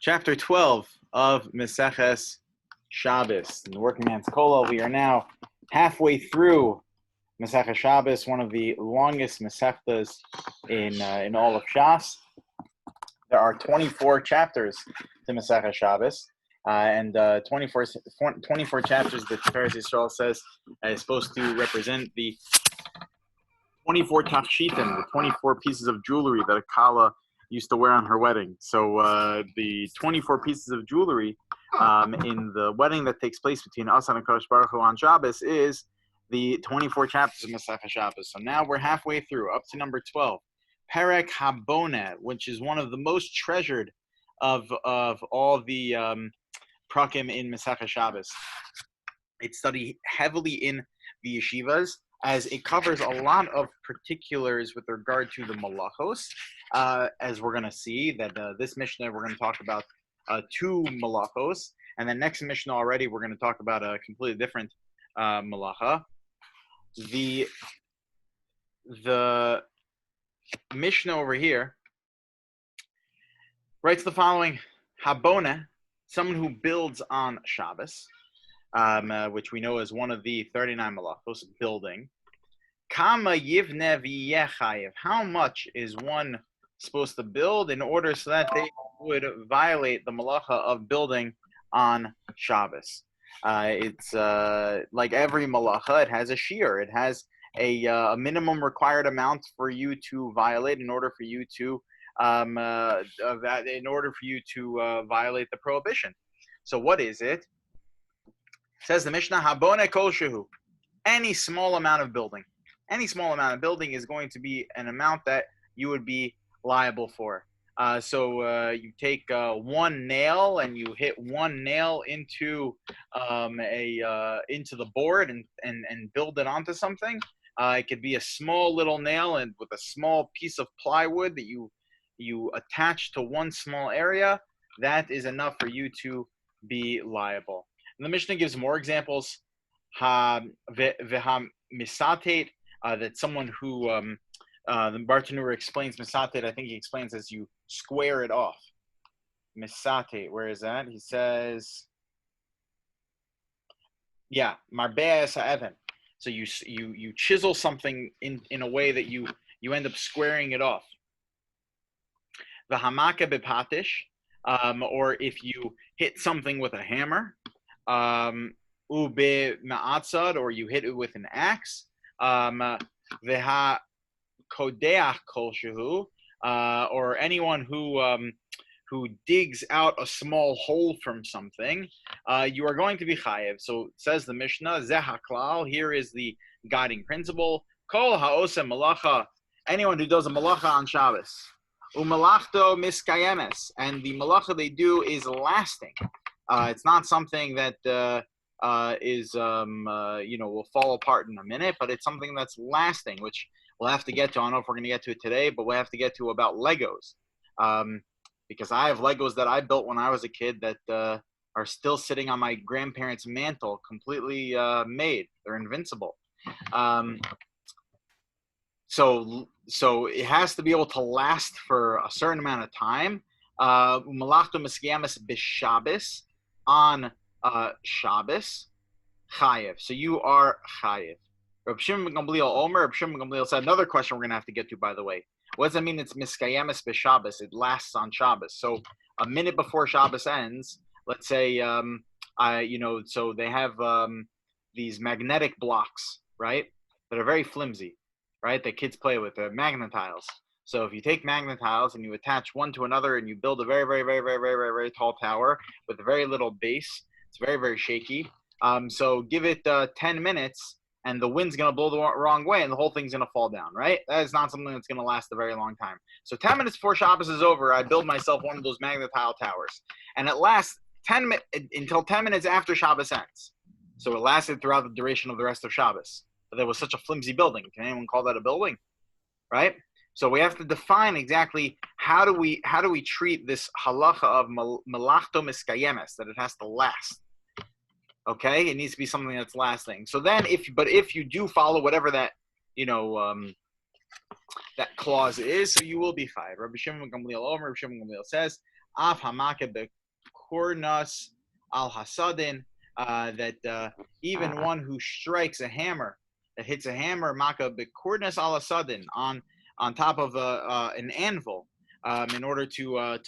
Chapter 12 of Meseches Shabbos. In the Working Man's Kollel, we are now halfway through Meseches Shabbos, one of the longest Mesechtas in all of Shas. There are 24 chapters to Meseches Shabbos, and 24 chapters that Torah Yisrael says is supposed to represent the 24 tafshitim, the 24 pieces of jewelry that a Kala used to wear on her wedding. So the 24 pieces of jewelry in the wedding that takes place between us and HaKadosh Baruch Hu on Shabbos is the 24 chapters of Meseches Shabbos. So now we're halfway through, up to number 12. Perek Haboneh, which is one of the most treasured of all the prakim in Meseches Shabbos. It's studied heavily in the yeshivas, as it covers a lot of particulars with regard to the malachos. As we're going to see, that this Mishnah, we're going to talk about two malachos, and then next Mishnah already, we're going to talk about a completely different malacha. The Mishnah over here writes the following: Haboneh, someone who builds on Shabbos, which we know is one of the 39 malachos, building. Kama yivne v'yeh chayev. How much is one supposed to build in order so that they would violate the malacha of building on Shabbos? It's like every malacha, it has a shear. It has a minimum required amount for you to violate in order for you to violate the prohibition. So what is it? Says the Mishnah, Haboneh kol shehu. Any small amount of building. Any small amount of building is going to be an amount that you would be liable for. So you take one nail and you hit one nail into into the board and build it onto something. It could be a small little nail and with a small piece of plywood that you attach to one small area. That is enough for you to be liable. And the Mishnah gives more examples. Misatate, that someone who the Bartanura explains misatate. I think he explains as you square it off. Misatate, where is that? He says, yeah, marbeas ha'evan. So you chisel something in a way that you end up squaring it off. V'hamaka bepatish, or if you hit something with a hammer. Ube ma'atzad, or you hit it with an axe. Veha kodeach kol shehu, or anyone who digs out a small hole from something, you are going to be chayev. So says the Mishnah, zeh haklal, here is the guiding principle. Kol ha'oseh malacha, anyone who does a malacha on Shabbos. Umalachto miskayemes, and the malacha they do is lasting. It's not something that will fall apart in a minute, but it's something that's lasting, which we'll have to get to. I don't know if we're going to get to it today, but we'll have to get to about Legos. Because I have Legos that I built when I was a kid that are still sitting on my grandparents' mantle, completely made. They're invincible. So it has to be able to last for a certain amount of time. Malachto miskiyamis b'Shabbos, on Shabbos, chayev. So you are chayev. Reb Shimon ben Gamliel Omer. Reb Shimon ben Gamliel said, another question we're going to have to get to, by the way. What does that mean? It's miskayemis b'Shabbos. It lasts on Shabbos. So a minute before Shabbos ends, let's say, so they have these magnetic blocks, right, that are very flimsy, right, that kids play with. They're magnetiles. So if you take magnetiles and you attach one to another and you build a very, very, very, very, very, very, very tall tower with a very little base, it's very, very shaky. So give it 10 minutes and the wind's going to blow the wrong way and the whole thing's going to fall down, right? That is not something that's going to last a very long time. So 10 minutes before Shabbos is over, I build myself one of those magnetile towers. And it lasts until 10 minutes after Shabbos ends. So it lasted throughout the duration of the rest of Shabbos. But there was such a flimsy building. Can anyone call that a building? Right? So we have to define exactly how do we treat this halacha of malachto miskayemes, that it has to last. Okay, it needs to be something that's lasting. So then, if you do follow whatever that that clause is, so you will be chayav. Rabbi Shimon ben Gamliel Omer. Rabbi Shimon ben Gamliel says, af hamaka bekornas al hasadin, that even one who strikes a hammer, that hits a hammer, maka bekornas al hasadin, on top of an anvil, in order to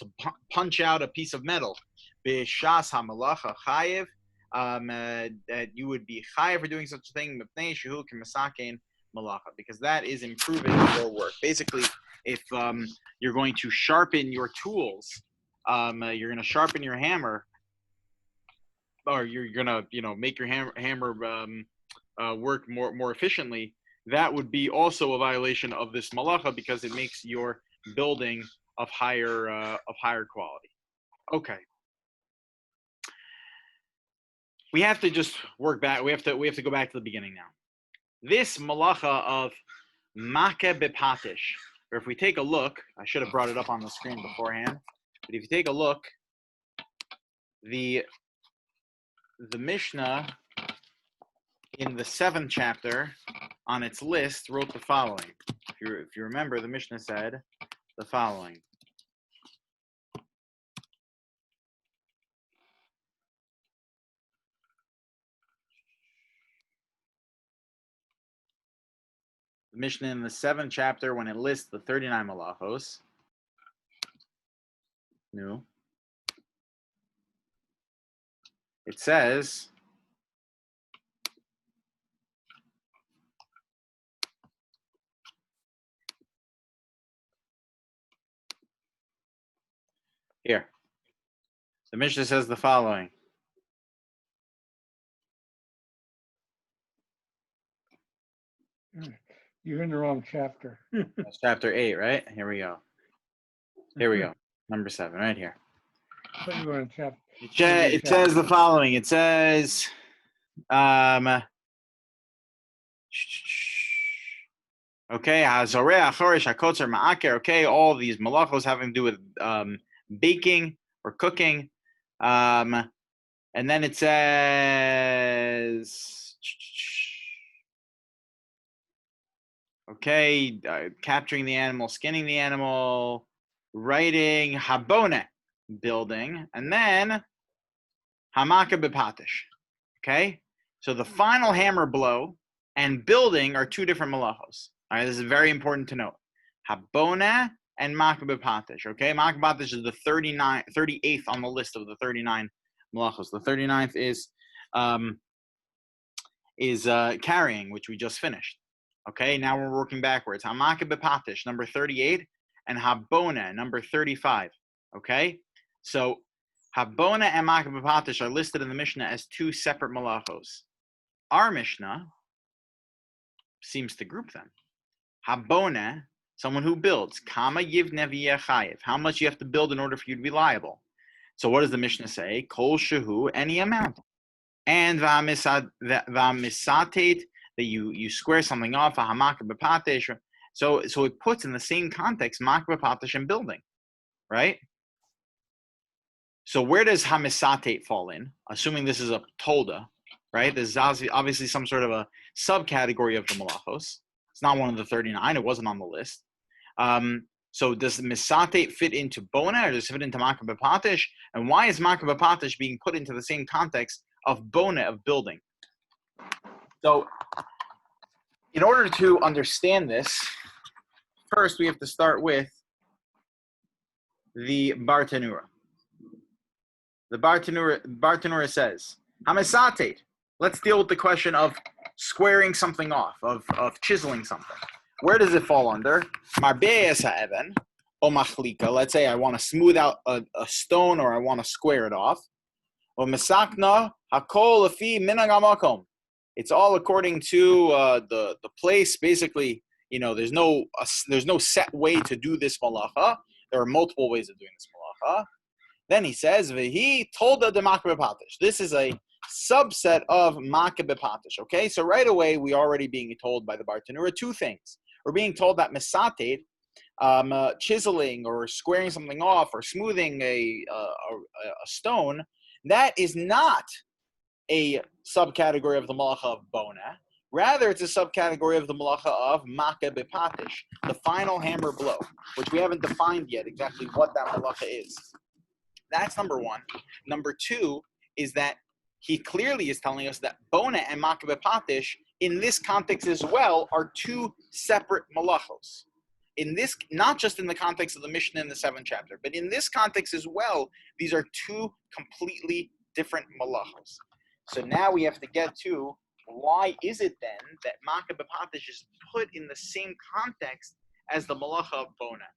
punch out a piece of metal, b'shas hamalacha chayiv, that you would be chayiv for doing such a thing, mipnei shehu k'masakein malacha, because that is improving your work. Basically, if you're going to sharpen your tools, you're going to sharpen your hammer, or you're going to make your hammer work more efficiently. That would be also a violation of this malacha, because it makes your building of higher quality. Okay. We have to just work back. We have to go back to the beginning now. This malacha of makeh bepatish, or if we take a look, I should have brought it up on the screen beforehand, but if you take a look, the Mishnah in the 7th chapter on its list wrote the following. If you remember, the Mishnah said the following. The Mishnah in the 7th chapter, when it lists the 39 malachos, it says, here, the Mishnah says the following. You're in the wrong chapter. That's chapter 8, right? Here we go. Number 7, right here. So you were in chapter. It says the following. It says, okay, okay, all these malachos having to do with baking or cooking. And then it says, okay, capturing the animal, skinning the animal, writing, habone, building, and then hamaka bepatish. Okay, so the final hammer blow and building are two different malachos. All right, this is very important to note. Habona and makeh bepatish. Okay, makeh bepatish is the 38th on the list of the 39 malachos. The 39th is carrying, which we just finished. Okay, now we're working backwards. Hamaka bepatish, number 38, and habona, number 35. Okay, so habona and makeh bepatish are listed in the Mishnah as two separate malachos. Our Mishnah seems to group them. Habona, someone who builds. Kama yivne v'yechayev. How much you have to build in order for you to be liable. So what does the Mishnah say? Kol shehu, any amount. And v'amisatet, that you square something off, a hamaka bepatish. So it puts in the same context makeh bepatish and building, right? So where does hamisatet fall in? Assuming this is a tolda, right? This is obviously some sort of a subcategory of the malachos. It's not one of the 39. It wasn't on the list. So does misatet fit into bona, or does it fit into makeh bepatish? And why is makeh bepatish being put into the same context of bona, of building? So in order to understand this, first we have to start with the Bartanura. The Bartanura says, hamisatet. Let's deal with the question of squaring something off, of chiseling something. Where does it fall under? Marbe'es ha'eben, o machlika. Let's say I want to smooth out a stone, or I want to square it off. O mesakna hakol lefi minhag hamakom. It's all according to the place. Basically, there's no set way to do this malacha. There are multiple ways of doing this malacha. Then he says, "V'hi tolda de makeh bepatish." This is a subset of makeh bepatish. Okay, so right away we already being told by the Bartanura two things. We're being told that misatet, chiseling or squaring something off or smoothing a stone, that is not a subcategory of the malacha of bona. Rather, it's a subcategory of the malacha of makeh bepatish, the final hammer blow, which we haven't defined yet exactly what that malacha is. That's number one. Number two is that he clearly is telling us that bona and makeh b'patish in this context as well are two separate malachos. In this, not just in the context of the Mishnah in the 7th chapter, but in this context as well, these are two completely different malachos. So now we have to get to why is it then that makeh b'patish is put in the same context as the malacha of bona?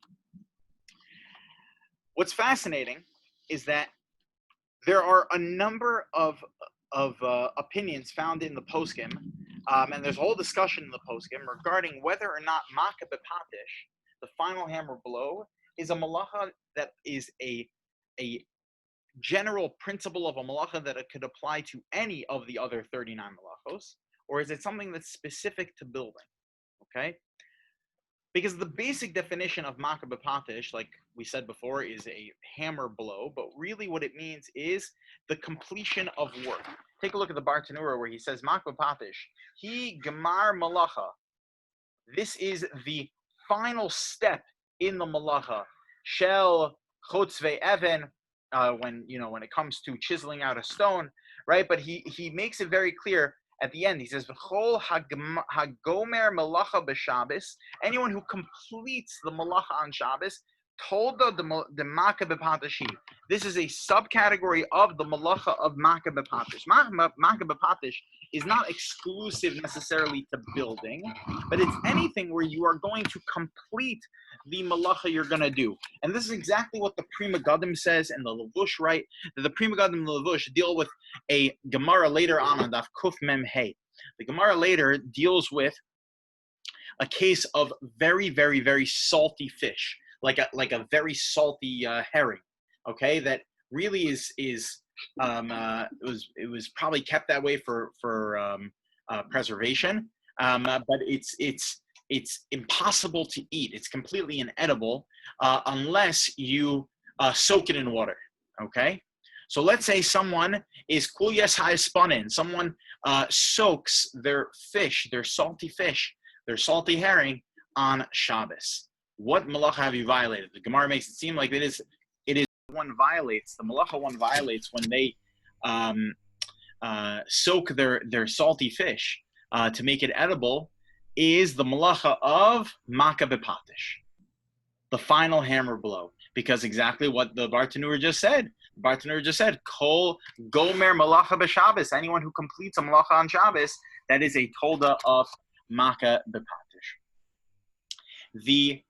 What's fascinating is that there are a number of opinions found in the poskim, and there's a whole discussion in the poskim regarding whether or not makeh b'patish, the final hammer blow, is a malacha that is a general principle of a malacha that it could apply to any of the other 39 malachos, or is it something that's specific to building? Okay? Because the basic definition of makeh b'patish, like we said before, is a hammer blow, but really what it means is the completion of work. Take a look at the Bar Tanura where he says, makeh b'patish, he gemar malacha. This is the final step in the malacha. Shel chotzvei even, when it comes to chiseling out a stone, right? But he makes it very clear at the end. He says, "V'chol hagomer malacha b'Shabbos." Anyone who completes the malacha on Shabbos, told the makeh b'patish. This is a subcategory of the malacha of makeh b'patish. Makeh b'patish is not exclusive necessarily to building, but it's anything where you are going to complete the malacha you're going to do. And this is exactly what the Pri Megadim says and the Levush, right? The Pri Megadim and the Levush deal with a Gemara later on Daf Kuf Mem Hey. The Gemara later deals with a case of very, very, very salty fish, like a very salty herring. Okay, that really it was probably kept that way for preservation, but it's impossible to eat. It's completely inedible unless you soak it in water. Okay, so let's say someone is kul yes ha'espanin. Someone soaks their fish, their salty herring on Shabbos. What malacha have you violated? The Gemara makes it seem like it is one violates, the malacha one violates when they soak their salty fish to make it edible, is the malacha of makeh b'patish, the final hammer blow. Because exactly what the Bar Tanura just said. The Bar Tanura just said, Kol gomer malacha b'Shabbos. Anyone who completes a malacha on Shabbos, that is a tolda of makeh b'patish. The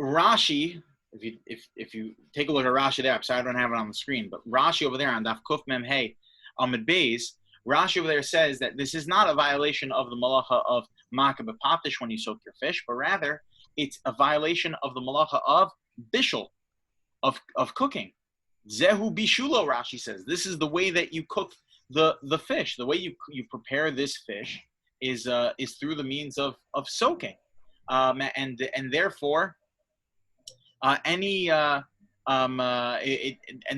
Rashi, if you take a look at Rashi there, I'm sorry I don't have it on the screen, but Rashi over there on Daf Kuf Mem Hey Amud Beis, Rashi over there says that this is not a violation of the malacha of makeh b'patish when you soak your fish, but rather it's a violation of the malacha of bishul, of cooking. Zehu bishulo, Rashi says. This is the way that you cook the fish. The way you prepare this fish is through the means of soaking, and therefore and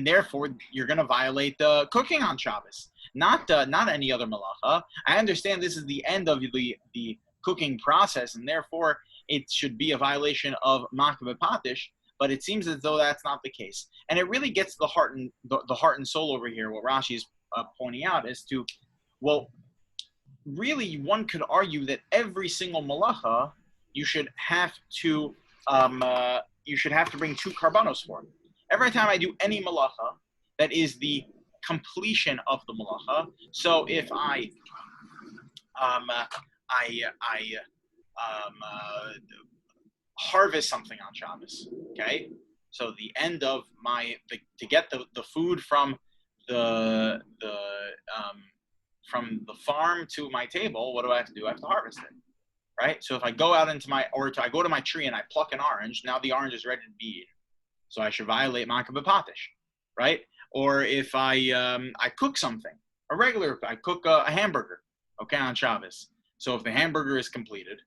therefore you're going to violate the cooking on Shabbos, not any other malacha. I understand this is the end of the cooking process, and therefore it should be a violation of makeh b'patish. But it seems as though that's not the case, and it really gets the heart and soul over here. What Rashi is pointing out as to, well, really one could argue that every single malacha you should have to bring 2 karbanos for. Every time I do any malacha, that is the completion of the malacha. So if I harvest something on Shabbos, okay? So the end of to get the food from the farm to my table, what do I have to do? I have to harvest it, right? So if I go out into I go to my tree and I pluck an orange, now the orange is ready to be eaten. So I should violate makeh b'patish, right? Or if I cook something, I cook a hamburger, okay, on Shabbos. So if the hamburger is completed,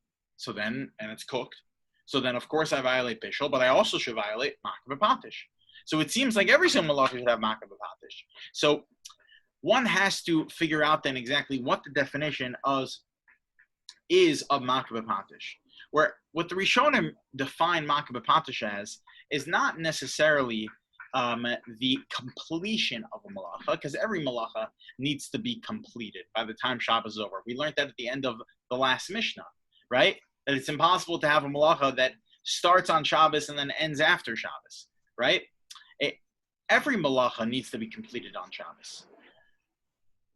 and it's cooked, so then of course I violate bishul, but I also should violate makeh b'patish. So it seems like every single malacha should have makeh b'patish. So one has to figure out then exactly what the definition is of makeh b'patish. Where what the Rishonim define makeh b'patish as is not necessarily the completion of a malacha, because every malacha needs to be completed by the time Shabbos is over. We learned that at the end of the last Mishnah, right? That it's impossible to have a malacha that starts on Shabbos and then ends after Shabbos, right? Every malacha needs to be completed on Shabbos.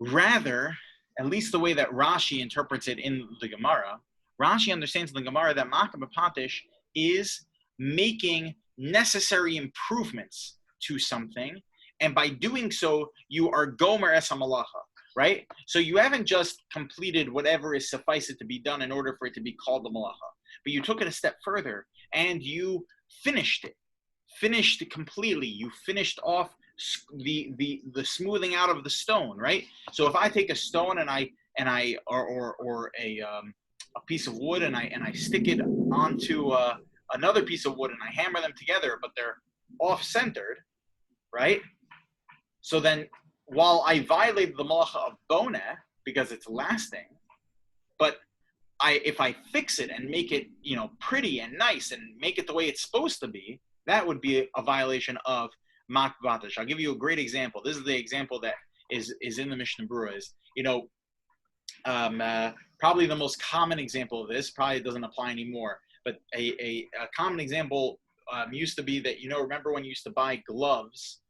Rather, at least the way that Rashi interprets it in the Gemara, Rashi understands in the Gemara that Makah B'Patish is making necessary improvements to something, and by doing so, you are gomer es hamalacha, right? So you haven't just completed whatever is sufficient to be done in order for it to be called the malacha, but you took it a step further and you finished it. Finished completely. You finished off the smoothing out of the stone, right? So if I take a stone and I or a piece of wood and I stick it onto another piece of wood and I hammer them together, but they're off-centered, right? So then, while I violated the malacha of boneh because it's lasting, but if I fix it and make it, pretty and nice and make it the way it's supposed to be, that would be a violation of Makah B'Patish. I'll give you a great example. This is the example that is in the Mishnah Berurah. Probably the most common example of this. Probably doesn't apply anymore. But a common example used to be that, remember when you used to buy gloves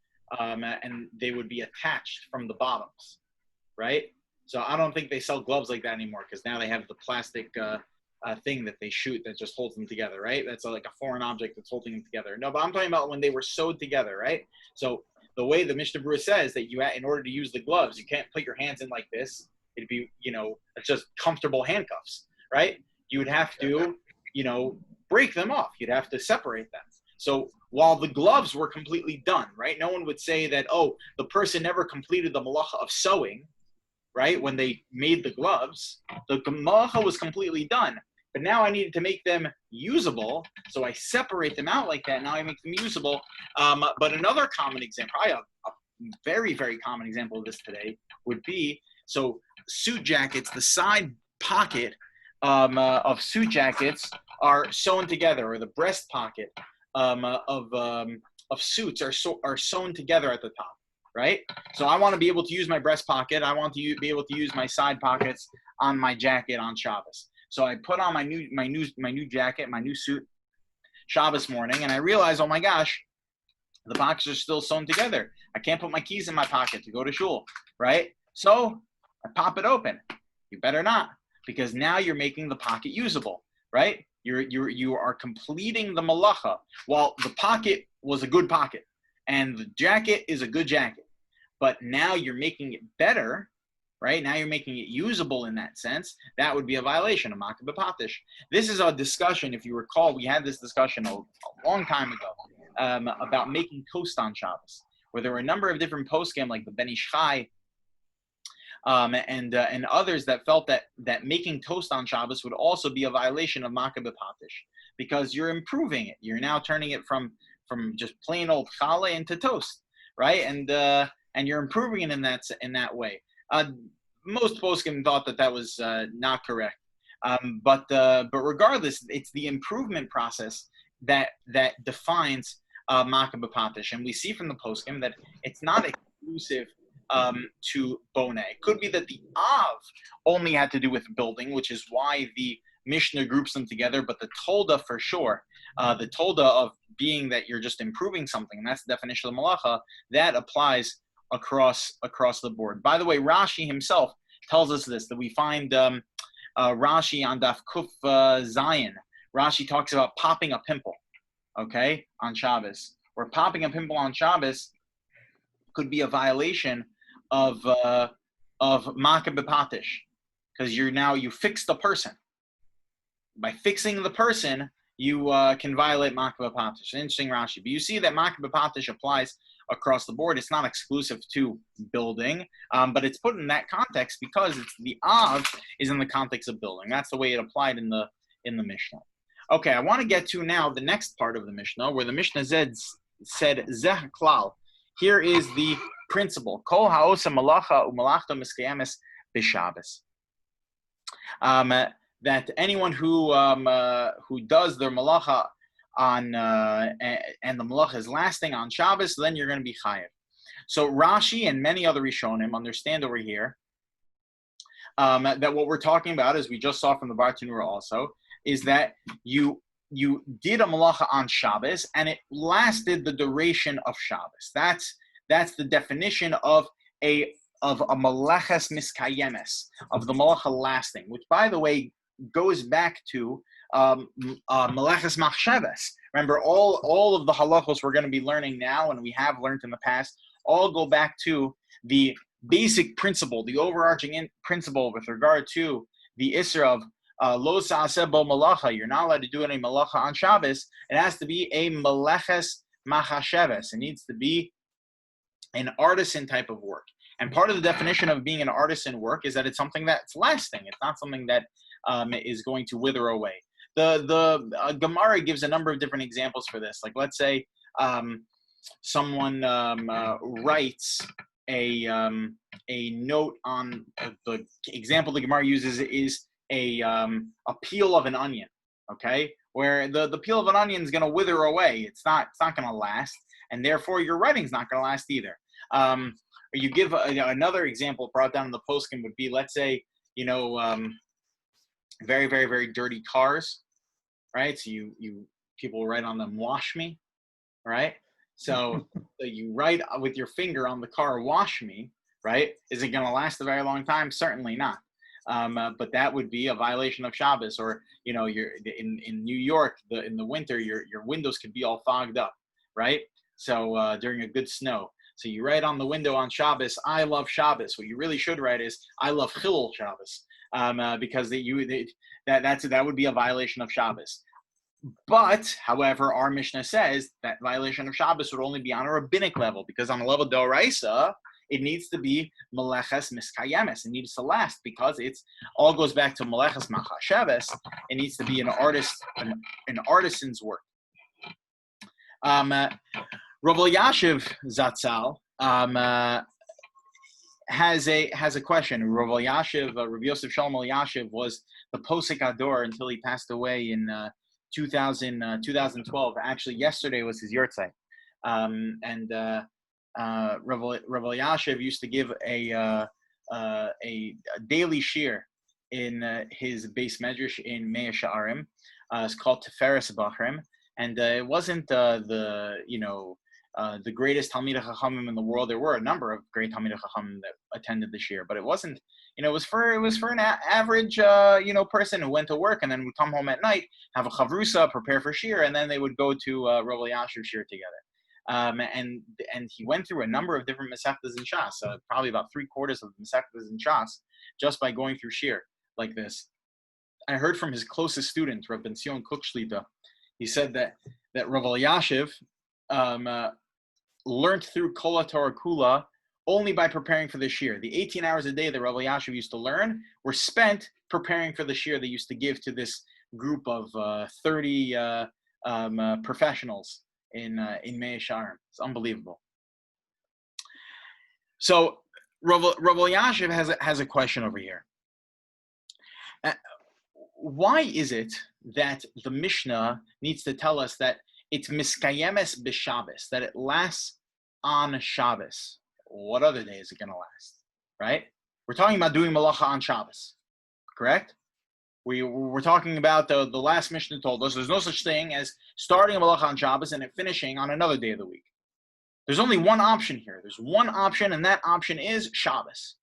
and they would be attached from the bottoms, right? So I don't think they sell gloves like that anymore because now they have the plastic thing that they shoot that just holds them together, right? That's like a foreign object that's holding them together. No, but I'm talking about when they were sewed together, right? So the way the Mishnah Berurah says that in order to use the gloves, you can't put your hands in like this. It'd be, it's just comfortable handcuffs, right? You would have to, break them off. You'd have to separate them. So while the gloves were completely done, right? No one would say that, the person never completed the malacha of sewing, right? When they made the gloves, the malacha was completely done. But now I needed to make them usable, so I separate them out like that. Now I make them usable. But another common example, probably a very, very common example of this today would be, so suit jackets, the side pocket of suit jackets are sewn together, or the breast pocket of suits are sewn together at the top, right? So I want to be able to use my breast pocket. I want to be able to use my side pockets on my jacket on Shabbos. So I put on my new jacket, my new suit, Shabbos morning, and I realize, oh my gosh, the pockets are still sewn together. I can't put my keys in my pocket to go to shul, right? So I pop it open. You better not, because now you're making the pocket usable, right? You are completing the malacha. While the pocket was a good pocket, and the jacket is a good jacket, but now you're making it better, right? Now you're making it usable in that sense. That would be a violation of Makah B'Patish. This is a discussion, if you recall, we had this discussion a long time ago about making toast on Shabbos, where there were a number of different poskim, like the Ben Ish Chai, and others that felt that making toast on Shabbos would also be a violation of Makah B'Patish, because you're improving it. You're now turning it from just plain old challah into toast, right? And you're improving it in that way. Most poskim thought that was not correct, but regardless, it's the improvement process that defines Makah B'Patish, and we see from the poskim that it's not exclusive to boneh. It could be that the av only had to do with building, which is why the Mishnah groups them together, but the tolda for sure, the tolda of being that you're just improving something, and that's the definition of malacha, that applies across the board. By the way, Rashi himself tells us this, that we find Rashi on Daf Kuf Zayin. Rashi talks about popping a pimple, okay, on Shabbos. Where popping a pimple on Shabbos could be a violation of Makah B'Patish, because you fix the person. By fixing the person, you can violate Makah B'Patish. Interesting Rashi. But you see that Makah B'Patish applies across the board. It's not exclusive to building, but it's put in that context because the av is in the context of building. That's the way it applied in the Mishnah. Okay, I want to get to now the next part of the Mishnah, where the Mishnah said Zeh Klal. Here is the principle. Kol ha'osa malacha u'malachta miskayemes b'Shabbos. That anyone who does their malacha on and the malacha is lasting on Shabbos, then you're going to be chayev. So Rashi and many other Rishonim understand over here that what we're talking about, as we just saw from the Bartanura also, is that you did a malacha on Shabbos and it lasted the duration of Shabbos. That's the definition of a malaches miskayemes, of the malacha lasting, which, by the way, goes back to malaches machshavas. Remember, all of the halachos we're going to be learning now, and we have learned in the past, all go back to the basic principle, the overarching principle with regard to the isra of lo sa'aseh bo malacha. You're not allowed to do any malacha on Shabbos. It has to be a malaches machasheves. It needs to be an artisan type of work. And part of the definition of being an artisan work is that it's something that's lasting. It's not something that is going to wither away. The Gemara gives a number of different examples for this. Like, let's say someone writes a note on the example the Gemara uses is a peel of an onion, okay, where the peel of an onion is going to wither away. It's not going to last, and therefore your writing's not going to last either. Or you give another example brought down in the poskim would be, let's say, very, very, very dirty cars, right? So you people write on them, "Wash me," right? So you write with your finger on the car, "Wash me," right? Is it going to last a very long time? Certainly not. But that would be a violation of Shabbos. Or you're in New York, in the winter, your windows could be all fogged up, right? So during a good snow. So you write on the window on Shabbos, "I love Shabbos." What you really should write is, "I love Chilul Shabbos," because that would be a violation of Shabbos. But, however, our Mishnah says that violation of Shabbos would only be on a rabbinic level, because on a level d'oraisa, it needs to be meleches miskayemes. It needs to last, because it's all goes back to meleches machasheves. It needs to be an artisan's work. Rav Elyashiv Zatzal has a question. Rav Elyashiv, Rav Yosef Shalom Elyashiv, was the posek ador until he passed away in 2012. Actually, yesterday was his yurtzeit. And Rav Elyashiv used to give a daily shir in his base medrash in Mea Sha'arim. It's called Tiferes Bachrim, and it wasn't the greatest Talmidei Chachamim in the world. There were a number of great Talmidei Chachamim that attended this year, but it wasn't. It was for an average person who went to work and then would come home at night, have a chavrusa, prepare for shir, and then they would go to Rav Elyashiv shir together. And he went through a number of different mesechtas in Shas, probably about 3/4 of the mesechtas in Shas, just by going through shir like this. I heard from his closest student, Rav Ben Sion Kook Shlita. He said that Rav Elyashiv learned through Kol Torah Kula only by preparing for the shir. The 18 hours a day that Rav Elyashiv used to learn were spent preparing for the shir they used to give to this group of 30 professionals in Mea Sha'arim. It's unbelievable. So Rav Elyashiv has a question over here. Why is it that the Mishnah needs to tell us that it's miskayemes b'Shabbos, that it lasts on Shabbos? What other day is it going to last, right? We're talking about doing malacha on Shabbos, correct? We're talking about the last Mishnah told us there's no such thing as starting a malacha on Shabbos and it finishing on another day of the week. There's only one option here. There's one option, and that option is Shabbos.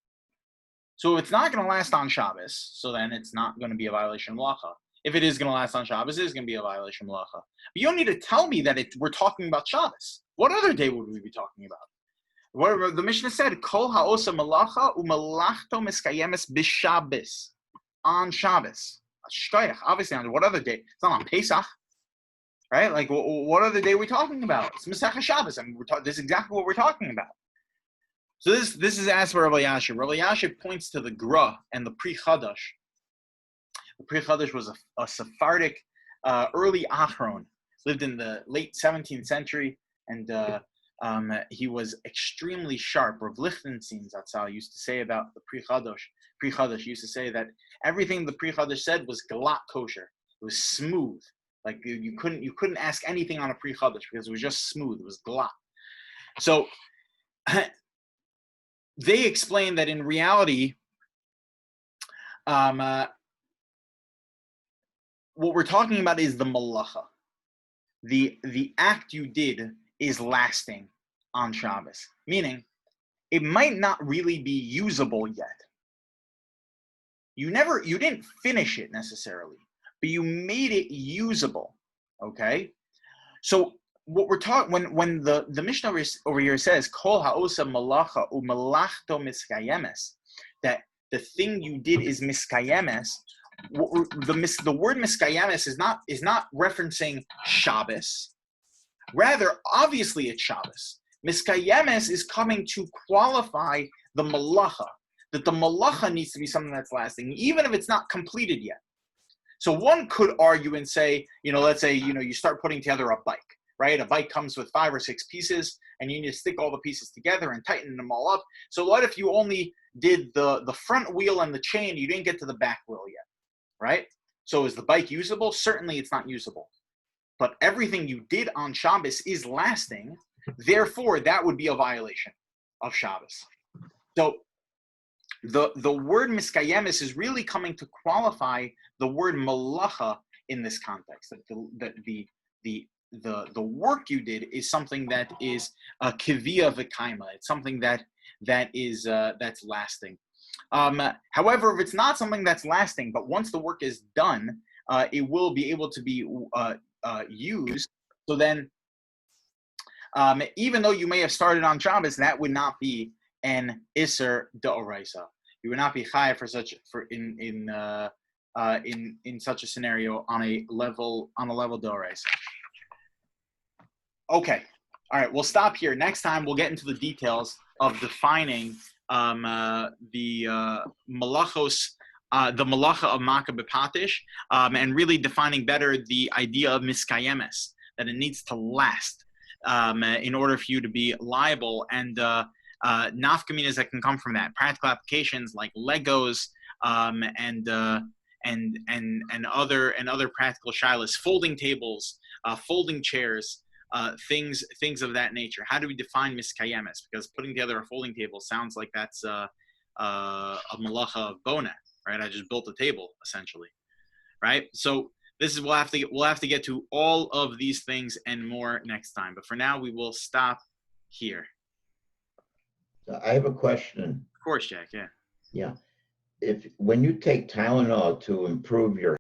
So it's not going to last on Shabbos, so then it's not going to be a violation of malacha. If it is going to last on Shabbos, it is going to be a violation of malacha. But you don't need to tell me that we're talking about Shabbos. What other day would we be talking about? What the Mishnah said, Kol ha'osa malacha u'malachto miskayemes b'Shabbos, on Shabbos. Obviously, on what other day? It's not on Pesach, right? Like, what other day are we talking about? It's Masechah Shabbos. I mean, this is exactly what we're talking about. So this is asked by Rav Elyashiv. Rav Elyashiv points to the Gra and the Pri Chadash. The Pri Chadash was a Sephardic early Achron, lived in the late 17th century, and he was extremely sharp. Rav Lichtenstein Zatzal used to say about the Pri Chadash used to say that everything the Pri Chadash said was galat kosher. It was smooth. Like you couldn't ask anything on a pre-Chodesh because it was just smooth. It was glatt. So they explain that in reality, what we're talking about is the malacha. The act you did is lasting on Shabbos, meaning it might not really be usable yet. You didn't finish it necessarily, but you made it usable. Okay, so what we're talking when the Mishnah over here says kol ha'osa malacha u'malachto miskayemes, that the thing you did is miskayemes. The word miskayemes is not referencing Shabbos. Rather, obviously, it's Shabbos. Miskayemes is coming to qualify the malacha, that the malacha needs to be something that's lasting, even if it's not completed yet. So one could argue and say, let's say, you start putting together a bike, right? A bike comes with 5 or 6 pieces, and you need to stick all the pieces together and tighten them all up. So what if you only did the front wheel and the chain, you didn't get to the back wheel yet, right? So is the bike usable? Certainly it's not usable. But everything you did on Shabbos is lasting. Therefore, that would be a violation of Shabbos. So the word miskayemis is really coming to qualify the word malacha in this context. That the work you did is something that is a kivia v'kaima. It's something that is that's lasting. However, if it's not something that's lasting, but once the work is done, it will be able to be used. So then, even though you may have started on Shabbos, that would not be an iser d'oraisa. You would not be chayav in such a scenario on a level d'oraisa. Okay, all right. We'll stop here. Next time we'll get into the details of defining the malachos. The malacha of Makkah b'Patish, and really defining better the idea of miskayemes, that it needs to last in order for you to be liable, and nafkaminas that can come from that, practical applications like Legos and other practical shilas, folding tables, folding chairs, things of that nature. How do we define miskayemes? Because putting together a folding table sounds like that's a malacha of bona. Right, I just built a table essentially, right? So this is we'll have to get to all of these things and more next time. But for now, we will stop here. I have a question. Of course, Jack. Yeah. Yeah. When you take Tylenol to improve your